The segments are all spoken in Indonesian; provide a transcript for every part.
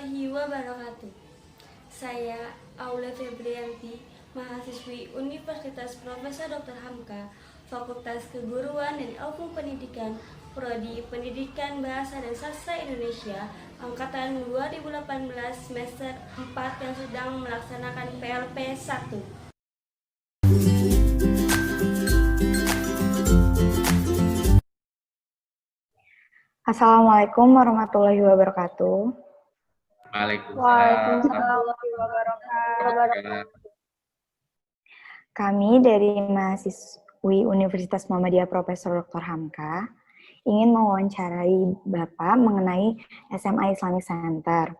warahmatullahi wabarakatuh. Saya Aula Febrianti, mahasiswi Universitas Profesor Dr. Hamka, Fakultas Keguruan dan Ilmu Pendidikan, Prodi Pendidikan Bahasa dan Sastra Indonesia, Angkatan 2018 semester 4 yang sedang melaksanakan PLP 1. Assalamualaikum warahmatullahi wabarakatuh. Waalaikumsalam warahmatullahi wabarakatuh. Kami dari mahasiswi Universitas Muhammadiyah Profesor Dr. Hamka ingin mewawancarai Bapak mengenai SMA Islamic Center.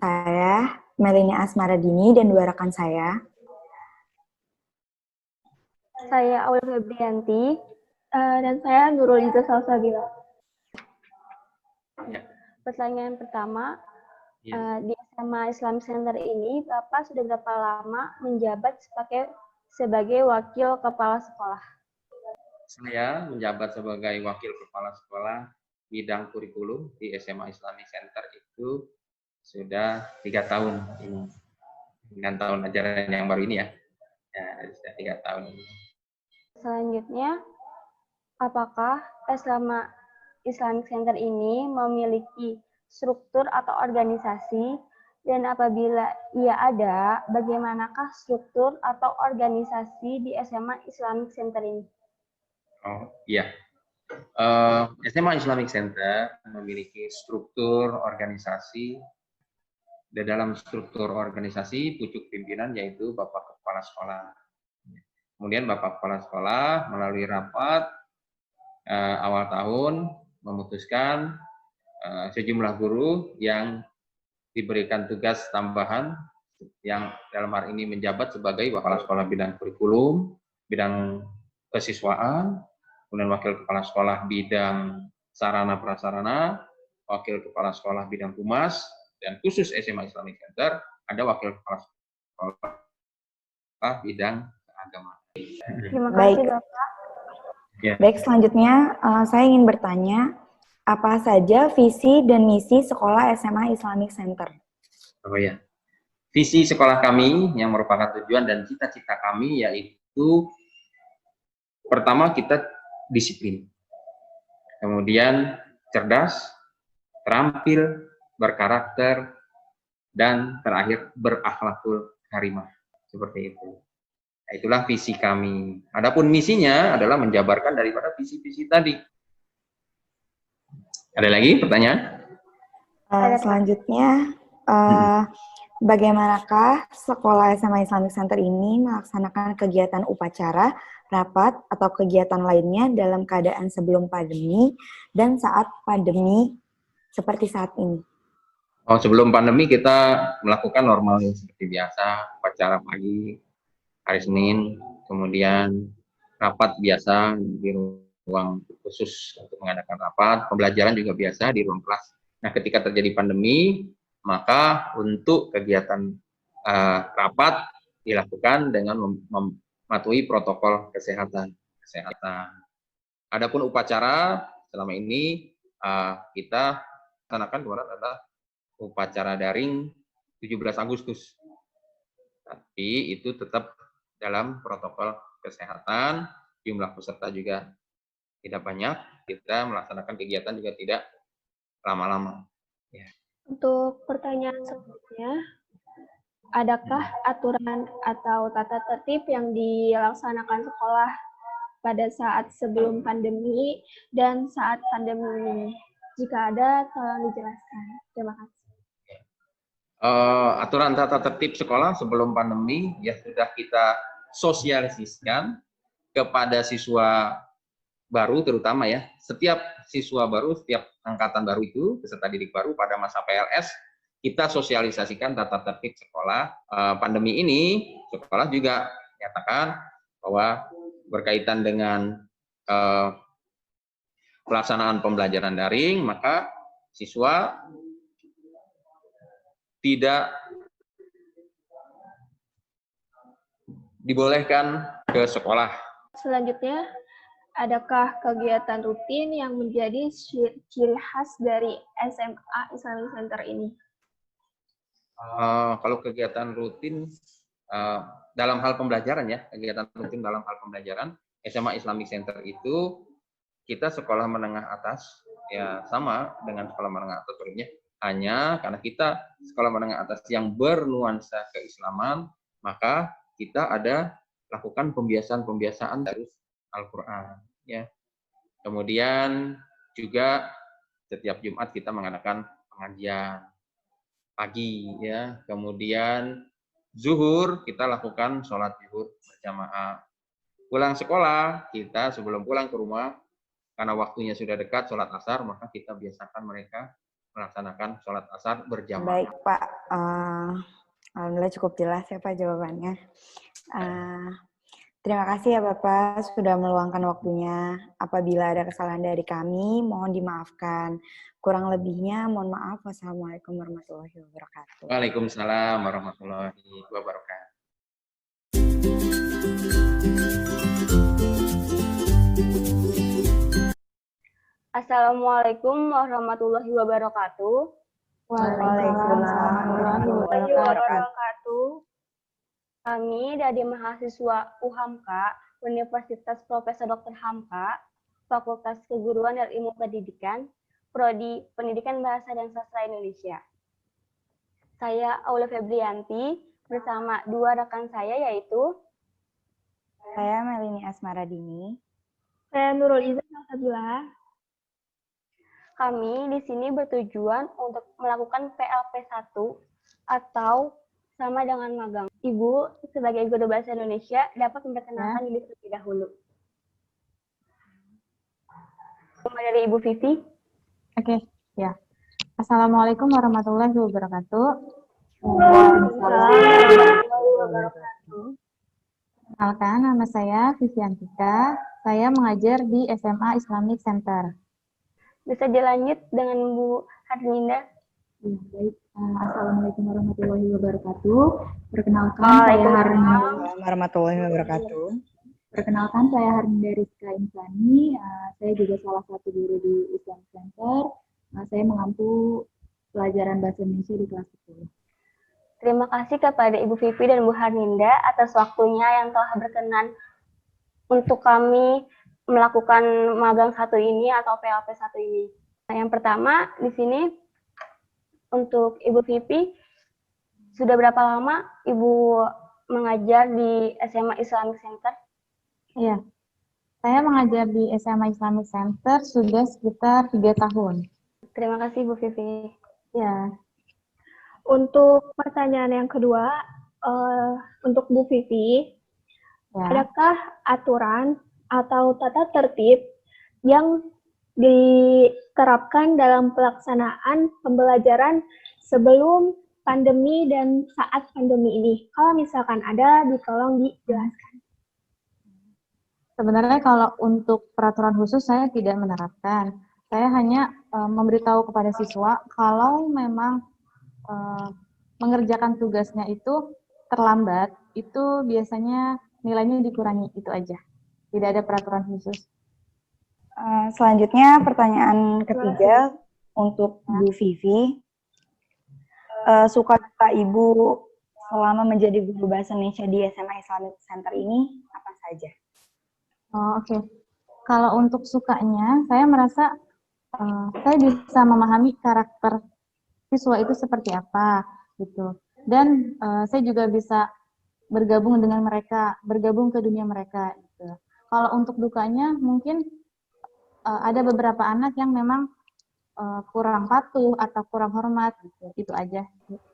Saya Melini Asmaradini dan dua rekan saya. Saya Aula Febrianti dan saya Nurul Iza Salsabila. Pertanyaan pertama, di SMA Islamic Center ini Bapak sudah berapa lama menjabat sebagai wakil kepala sekolah? Saya menjabat sebagai wakil kepala sekolah bidang kurikulum di SMA Islamic Center itu sudah 3 tahun ini. Dengan tahun ajaran yang baru ini ya. Sudah 3 tahun ini. Selanjutnya, apakah SMA Islamic Center ini memiliki struktur atau organisasi, dan apabila ia ada, bagaimanakah struktur atau organisasi di SMA Islamic Center ini? Oh iya, SMA Islamic Center memiliki struktur organisasi. Dan dalam struktur organisasi pucuk pimpinan yaitu Bapak Kepala Sekolah. Kemudian Bapak Kepala Sekolah melalui rapat awal tahun memutuskan sejumlah guru yang diberikan tugas tambahan yang dalam hal ini menjabat sebagai kepala sekolah bidang kurikulum, bidang kesiswaan, kemudian wakil kepala sekolah bidang sarana prasarana, wakil kepala sekolah bidang humas, dan khusus SMA Islamic Center ada wakil kepala sekolah bidang keagamaan. Terima kasih, Bapak. Ya. Baik, selanjutnya saya ingin bertanya, apa saja visi dan misi sekolah SMA Islamic Center? Oh ya, visi sekolah kami yang merupakan tujuan dan cita-cita kami yaitu pertama kita disiplin, kemudian cerdas, terampil, berkarakter, dan terakhir berakhlakul karimah. Seperti itu. Nah, itulah visi kami. Adapun misinya adalah menjabarkan daripada visi-visi tadi. Ada lagi pertanyaan? Selanjutnya, bagaimanakah sekolah SMA Islamic Center ini melaksanakan kegiatan upacara, rapat, atau kegiatan lainnya dalam keadaan sebelum pandemi dan saat pandemi seperti saat ini? Oh, sebelum pandemi kita melakukan normal seperti biasa, upacara pagi, hari Senin, kemudian rapat biasa di ruang khusus untuk mengadakan rapat, pembelajaran juga biasa di ruang kelas. Nah, ketika terjadi pandemi, maka untuk kegiatan rapat dilakukan dengan mematuhi protokol kesehatan. Adapun upacara selama ini kita laksanakan kemarin adalah upacara daring 17 Agustus. Tapi itu tetap dalam protokol kesehatan, jumlah peserta juga tidak banyak, kita melaksanakan kegiatan juga tidak lama-lama. Ya. Untuk pertanyaan selanjutnya, adakah aturan atau tata tertib yang dilaksanakan sekolah pada saat sebelum pandemi dan saat pandemi ini? Jika ada, tolong dijelaskan. Terima kasih. Aturan tata tertib sekolah sebelum pandemi ya sudah kita sosialisasikan kepada siswa baru terutama ya. Setiap siswa baru, setiap angkatan baru itu, peserta didik baru pada masa PLS, kita sosialisasikan tata tertib sekolah. Pandemi ini, sekolah juga nyatakan bahwa berkaitan dengan pelaksanaan pembelajaran daring, maka siswa tidak dibolehkan ke sekolah. Selanjutnya, Adakah kegiatan rutin yang menjadi ciri khas dari SMA Islamic Center ini? Kalau kegiatan rutin dalam hal pembelajaran ya, kegiatan rutin dalam hal pembelajaran, SMA Islamic Center itu kita sekolah menengah atas, ya sama dengan sekolah menengah atas lainnya, hanya karena kita sekolah menengah atas yang bernuansa keislaman, maka kita ada lakukan pembiasaan dari Al-Quran. Ya. Kemudian juga setiap Jumat kita mengadakan pengajian pagi, ya. Kemudian zuhur kita lakukan sholat zuhur berjamaah. Pulang sekolah kita sebelum pulang ke rumah, karena waktunya sudah dekat sholat asar, maka kita biasakan mereka melaksanakan sholat asar berjamaah. Baik Pak, alhamdulillah cukup jelas ya Pak jawabannya. Terima kasih ya Bapak sudah meluangkan waktunya. Apabila ada kesalahan dari kami, mohon dimaafkan. Kurang lebihnya, mohon maaf. Wassalamualaikum warahmatullahi wabarakatuh. Waalaikumsalam warahmatullahi wabarakatuh. Assalamualaikum warahmatullahi wabarakatuh. Waalaikumsalam warahmatullahi wabarakatuh. Kami dari mahasiswa UHAMKA, Universitas Profesor Dr. Hamka, Fakultas Keguruan dan Ilmu Pendidikan, Prodi Pendidikan Bahasa dan Sastra Indonesia. Saya Aula Febrianti bersama dua rekan saya yaitu Saya Melini Asmaradini. saya Nurul Iza Salsabila. Kami di sini bertujuan untuk melakukan PLP1 atau sama dengan magang. Ibu sebagai guru bahasa Indonesia dapat memperkenalkan diri terlebih dahulu. Dari Ibu Vivi. Oke, ya. Assalamualaikum warahmatullahi wabarakatuh. Perkenalkan, nama saya Vivi Antika. Saya mengajar di SMA Islamic Center. Bisa dilanjut dengan Bu Harlinda. Ya, baik. Assalamualaikum warahmatullahi wabarakatuh. Perkenalkan, saya Harlinda. Warahmatullahi wabarakatuh. Perkenalkan, saya Harlinda Rizka Insani. Saya juga salah satu guru di Islamic Center. Saya mengampu pelajaran bahasa Indonesia di kelas 10. Terima kasih kepada Ibu Vivi dan Bu Harninda atas waktunya yang telah berkenan untuk kami melakukan magang satu ini atau PLP satu ini. Nah, yang pertama di sini untuk Ibu Vivi, sudah berapa lama Ibu mengajar di SMA Islamic Center? Iya, saya mengajar di SMA Islamic Center sudah sekitar 3 tahun. Terima kasih Bu Vivi. Ya. Untuk pertanyaan yang kedua, untuk Bu Vivi, adakah aturan atau tata tertib yang diterapkan dalam pelaksanaan pembelajaran sebelum pandemi dan saat pandemi ini? Kalau misalkan ada, tolong dijelaskan. Sebenarnya kalau untuk peraturan khusus saya tidak menerapkan. Saya hanya memberitahu kepada siswa kalau memang mengerjakan tugasnya itu terlambat, itu biasanya nilainya dikurangi, itu aja. Tidak ada peraturan khusus. Selanjutnya pertanyaan ketiga untuk Bu Vivi. Suka duka Ibu selama menjadi guru bahasa Indonesia di SMA Islamic Center ini apa saja? Oke. Kalau untuk sukanya, saya merasa saya bisa memahami karakter siswa itu seperti apa gitu. Dan saya juga bisa bergabung dengan mereka, bergabung ke dunia mereka gitu. Kalau untuk dukanya mungkin ada beberapa anak yang memang kurang patuh atau kurang hormat gitu. Itu aja.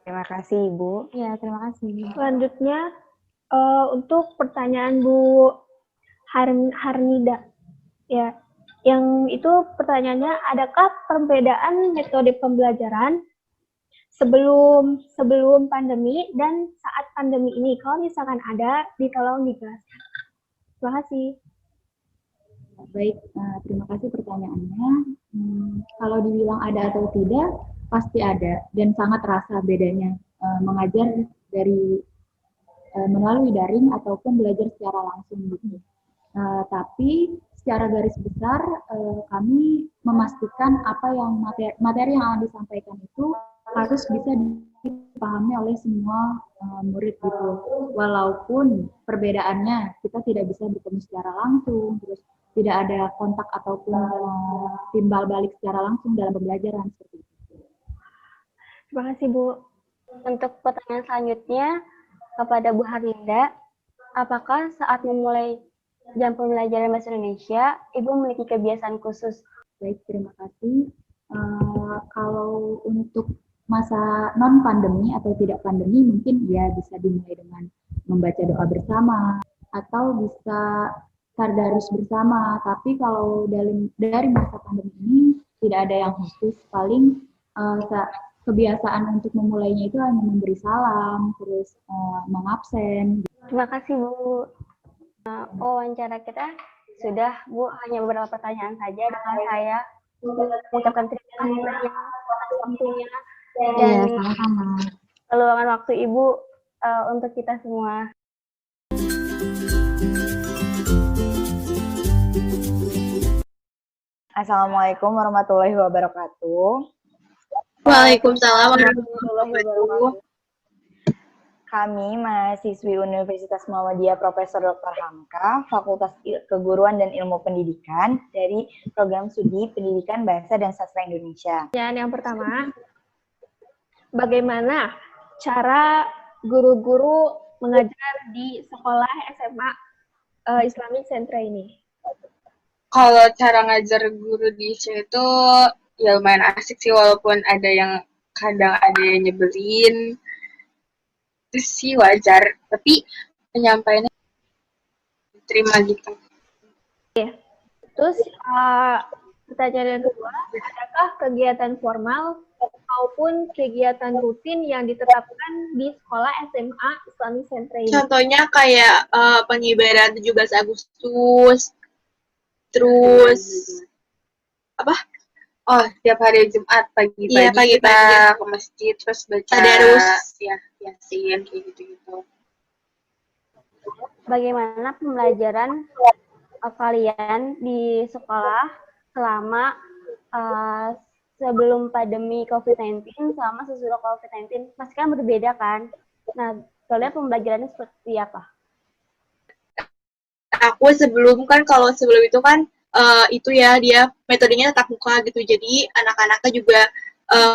Terima kasih Ibu. Ya, terima kasih. Selanjutnya untuk pertanyaan Bu Harnida. Ya, yang itu pertanyaannya, adakah perbedaan metode pembelajaran sebelum pandemi dan saat pandemi ini? Kalau misalkan ada, tolong dijelaskan. Terima kasih. Baik, terima kasih pertanyaannya. Kalau dibilang ada atau tidak, pasti ada dan sangat terasa bedanya mengajar dari melalui daring ataupun belajar secara langsung gitu. Tapi secara garis besar kami memastikan apa yang materi yang akan disampaikan itu harus bisa dipahami oleh semua murid gitu. Walaupun perbedaannya kita tidak bisa bertemu secara langsung, terus tidak ada kontak ataupun timbal balik secara langsung dalam pembelajaran seperti itu. Terima kasih Bu. Untuk pertanyaan selanjutnya kepada Bu Harlinda, apakah saat memulai jam pembelajaran bahasa Indonesia, Ibu memiliki kebiasaan khusus? Baik, terima kasih. Kalau untuk masa non-pandemi atau tidak pandemi, mungkin ya bisa dimulai dengan membaca doa bersama, atau bisa tadarus bersama. Tapi kalau dari masa pandemi ini, tidak ada yang khusus. Paling kebiasaan untuk memulainya itu hanya memberi salam, terus mengabsen. Terima kasih Bu. Wawancara kita sudah Bu, hanya beberapa pertanyaan saja dengan saya mengucapkan terima kasih banyak atas waktunya dan peluangan waktu Ibu untuk kita semua. Assalamualaikum warahmatullahi wabarakatuh. Waalaikumsalam warahmatullahi wabarakatuh. Kami mahasiswi Universitas Muhammadiyah Profesor Dr. Hamka, Fakultas Keguruan dan Ilmu Pendidikan dari Program Studi Pendidikan Bahasa dan Sastra Indonesia. Yang pertama, bagaimana cara guru-guru mengajar di sekolah SMA Islamic Center ini? Kalau cara ngajar guru di sini itu ya lumayan asik sih, walaupun ada yang kadang ada yang nyebelin. Itu sih wajar, tapi penyampaiannya diterima gitu. Terus pertanyaan yang kedua, adakah kegiatan formal maupun kegiatan rutin yang ditetapkan di sekolah SMA Islamic Center ini? Contohnya kayak pengibaran 17 Agustus, terus apa? Oh, tiap hari Jumat pagi-pagi kita ke masjid terus baca tadarus, ya, yasin kayak gitu-gitu. Bagaimana pembelajaran kalian di sekolah selama sebelum pandemi COVID-19 sama sesudah COVID-19? Pasti kan berbeda kan? Nah, kalian pembelajarannya seperti apa? Aku kalau sebelum itu kan itu ya dia metodenya tatap muka gitu, jadi anak-anaknya juga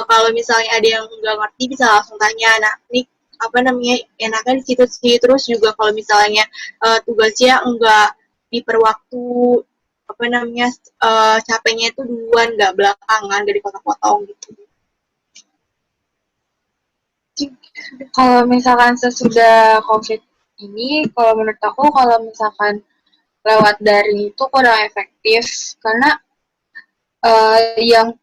kalau misalnya ada yang nggak ngerti bisa langsung tanya. Nah, ini apa namanya enaknya di situ sih. Terus juga kalau misalnya tugasnya enggak diperwaktu, apa namanya capeknya itu duluan, nggak belakangan, nggak dipotong-potong gitu. Kalau misalkan sesudah COVID ini, kalau menurut aku kalau misalkan lewat daring itu kurang efektif, karena yang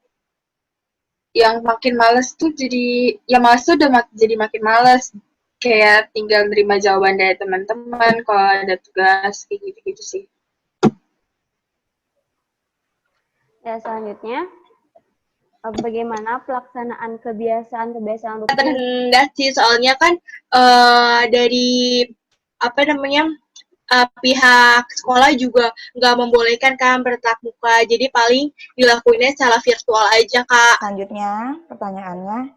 makin males tuh jadi makin males, kayak tinggal nerima jawaban dari teman-teman kalau ada tugas kayak gitu-gitu sih. Ya, selanjutnya bagaimana pelaksanaan kebiasaan rutin? Terendah sih, soalnya kan dari apa namanya pihak sekolah juga nggak membolehkan kan bertatap muka, jadi paling dilakuinnya secara virtual aja, Kak. Selanjutnya, pertanyaannya,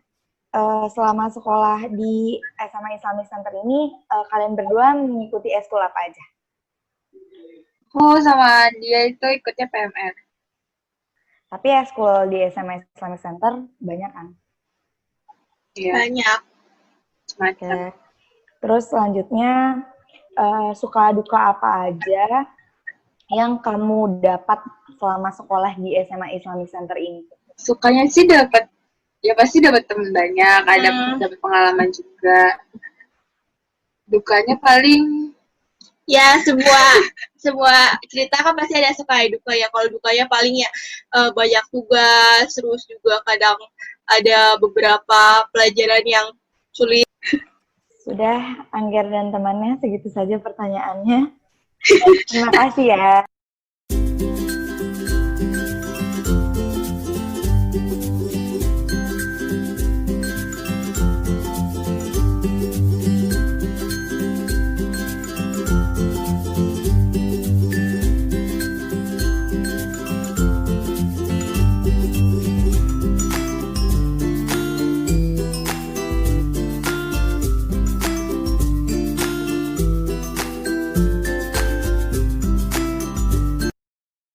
selama sekolah di SMA Islamic Center ini, kalian berdua mengikuti eskul apa aja? Oh, sama dia itu ikutnya PMR. Tapi eskul di SMA Islamic Center banyak kan? Iya. Banyak. Oke. Terus selanjutnya, suka duka apa aja yang kamu dapat selama sekolah di SMA Islamic Center ini? Sukanya sih pasti dapat teman banyak, dapat pengalaman juga. Dukanya paling ya semua cerita kan pasti ada suka duka ya. Kalau dukanya paling ya banyak tugas, terus juga kadang ada beberapa pelajaran yang sulit. Sudah, Angger dan temannya segitu saja pertanyaannya. Terima kasih ya.